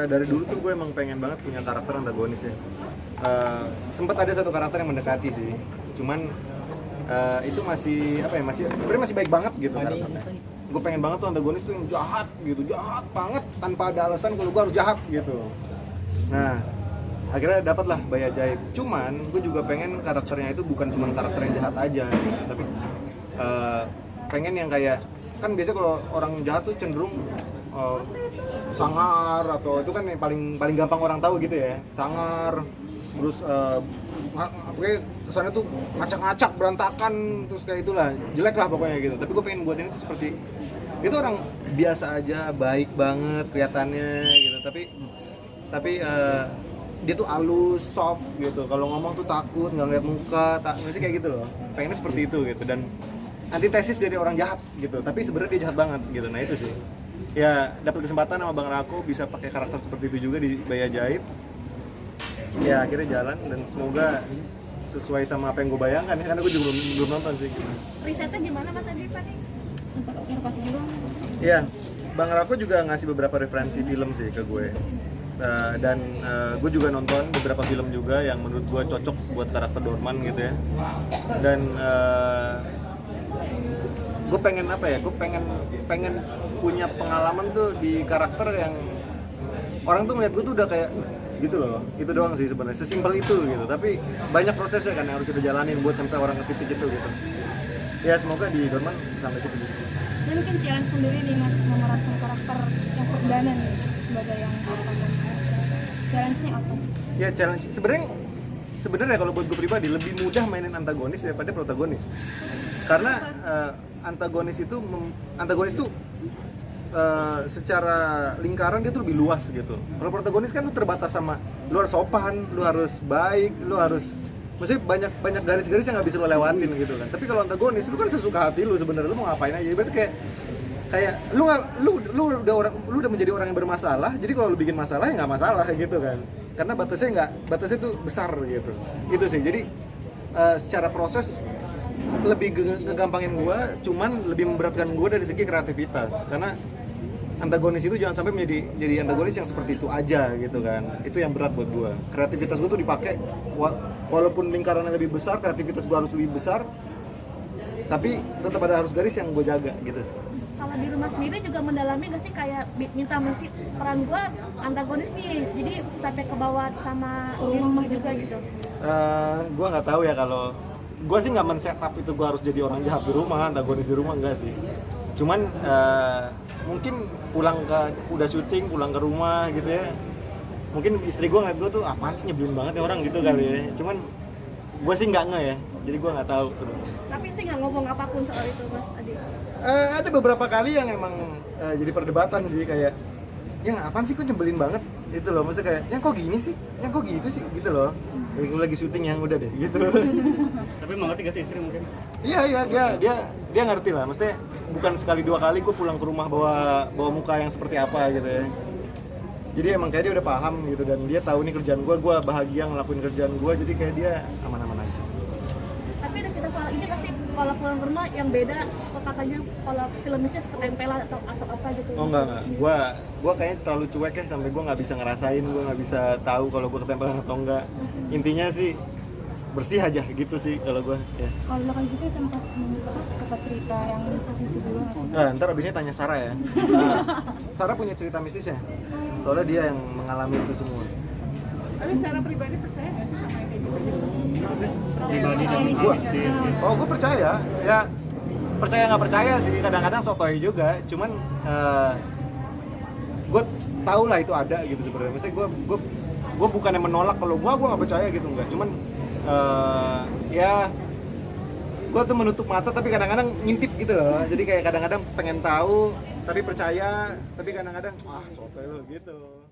dari dulu tuh gue emang pengen banget punya karakter antagonis ya. Sempat ada satu karakter yang mendekati sih, cuman itu masih apa ya, sebenarnya masih baik banget gitu karakternya. Gue pengen banget tuh antagonis tuh yang jahat gitu, jahat banget tanpa ada alasan kalau gue harus jahat gitu. Nah, akhirnya dapatlah Bayi Ajaib. Cuman gue juga pengen karakternya itu bukan cuma karakter yang jahat aja gitu, tapi pengen yang kayak, kan biasanya kalau orang jahat tuh cenderung sangar, atau itu kan yang paling gampang orang tahu gitu ya, sangar, terus pokoknya kesannya tuh ngacak-ngacak, berantakan, terus kayak itulah, jelek lah pokoknya gitu. Tapi gue pengen buat ini tuh seperti itu, orang biasa aja, baik banget kelihatannya gitu, tapi dia tuh halus, soft gitu. Kalau ngomong tuh takut, nggak ngeliat muka, masih kayak gitu loh. Pengennya seperti itu gitu, dan antitesis dari orang jahat gitu. Tapi sebenarnya dia jahat banget gitu. Nah itu sih. Ya dapat kesempatan sama Bang Rako bisa pakai karakter seperti itu juga di Bayi Ajaib. Ya akhirnya jalan, dan semoga sesuai sama apa yang gue bayangkan ya, karena gue juga belum nonton sih gitu. Risetnya gimana Mas Adi Pak nih? Sempat observasi juga. Iya, Bang Rako juga ngasih beberapa referensi film sih ke gue. Dan gue juga nonton beberapa film juga yang menurut gue cocok buat karakter Dorman gitu ya. Dan gue pengen apa ya, gue pengen punya pengalaman tuh di karakter yang orang tuh ngeliat gue tuh udah kayak gitu loh. Itu doang sih sebenarnya, sesimpel itu gitu. Tapi banyak prosesnya kan yang harus kita jalanin buat sampai orang ke titik itu gitu. Ya semoga di Dorman sampai situ gitu. Dan mungkin challenge sendiri nih Mas, memerankan karakter yang perdana nih sebagai yang challenge-nya apa? Ya challenge sebenarnya kalau buat gue pribadi lebih mudah mainin antagonis daripada protagonis. Karena antagonis itu secara lingkaran dia tuh lebih luas gitu. Kalau protagonis kan tuh terbatas sama lu harus sopan, lu harus baik, lu harus, maksudnya banyak garis-garis yang nggak bisa lo lewatin gitu kan. Tapi kalau antagonis itu kan sesuka hati lu sebenarnya, lu mau ngapain aja. Berarti kayak lu udah menjadi orang yang bermasalah. Jadi kalau lu bikin masalah ya nggak masalah gitu kan. Karena batasnya itu besar gitu. Itu sih. Jadi secara proses lebih ngegampangin gua, cuman lebih memberatkan gua dari segi kreativitas. Karena antagonis itu jangan sampai jadi antagonis yang seperti itu aja gitu kan. Itu yang berat buat gua. Kreativitas gua tuh dipakai walaupun lingkarannya lebih besar, kreativitas gua harus lebih besar. Tapi tetap ada harus garis yang gua jaga gitu sih. Kalau di rumah sendiri juga mendalami gak sih, kayak minta musik peran gue antagonis nih, jadi sampai ke bawah sama di rumah juga gitu? Gue nggak tahu ya, kalau gue sih nggak men-setup itu gue harus jadi orang jahat di rumah, antagonis di rumah, enggak sih. Cuman mungkin udah syuting, pulang ke rumah gitu ya, mungkin istri gue ngeliat gue tuh apaan sih, nyebelin banget ya orang gitu kali ya. Cuman gue sih nggak ya, jadi gue nggak tahu sebenarnya. Tapi sih nggak ngomong apapun soal itu Mas Adi? Ada beberapa kali yang emang jadi perdebatan sih, kayak yang apaan sih kok nyebelin banget itu loh, maksudnya kayak yang kok gini sih, yang kok gitu sih gitu loh. Gue lagi syuting yang udah deh gitu. Tapi mengerti gak sih istri mungkin? Iya dia ngerti lah, maksudnya bukan sekali dua kali gue pulang ke rumah bawa muka yang seperti apa gitu ya. Jadi emang kayak dia udah paham gitu, dan dia tahu nih kerjaan gue bahagia ngelakuin kerjaan gue, jadi kayak dia aman-aman aja. Tapi ada kita soal ini pasti kalau pulang ke rumah yang beda, katanya kalau filmnya suka tempelan atau apa gitu. Oh enggak, gue kayaknya terlalu cuek ya, sampai gue nggak bisa ngerasain, gue nggak bisa tahu kalau gue ketempelan atau enggak. Intinya sih bersih aja gitu sih kalau gue ya. Kalau lo kan situ sempat cerita yang mistis-mistis juga nggak sih? Ntar abisnya tanya Sarah ya. Sarah punya cerita mistisnya, soalnya dia yang mengalami itu semua. Tapi secara pribadi percaya nggak sih sama yang kayak gitu? Pribadi dan mistis. Gue percaya ya, percaya nggak percaya sih, kadang-kadang sotoy juga. Cuman gue tahu lah itu ada gitu sebenarnya. Maksudnya gue bukan yang menolak kalau gue nggak percaya gitu, enggak. Cuman ya gue tuh menutup mata tapi kadang-kadang ngintip gitu loh. Jadi kayak kadang-kadang pengen tahu tapi percaya, tapi kadang-kadang sotoy lo gitu.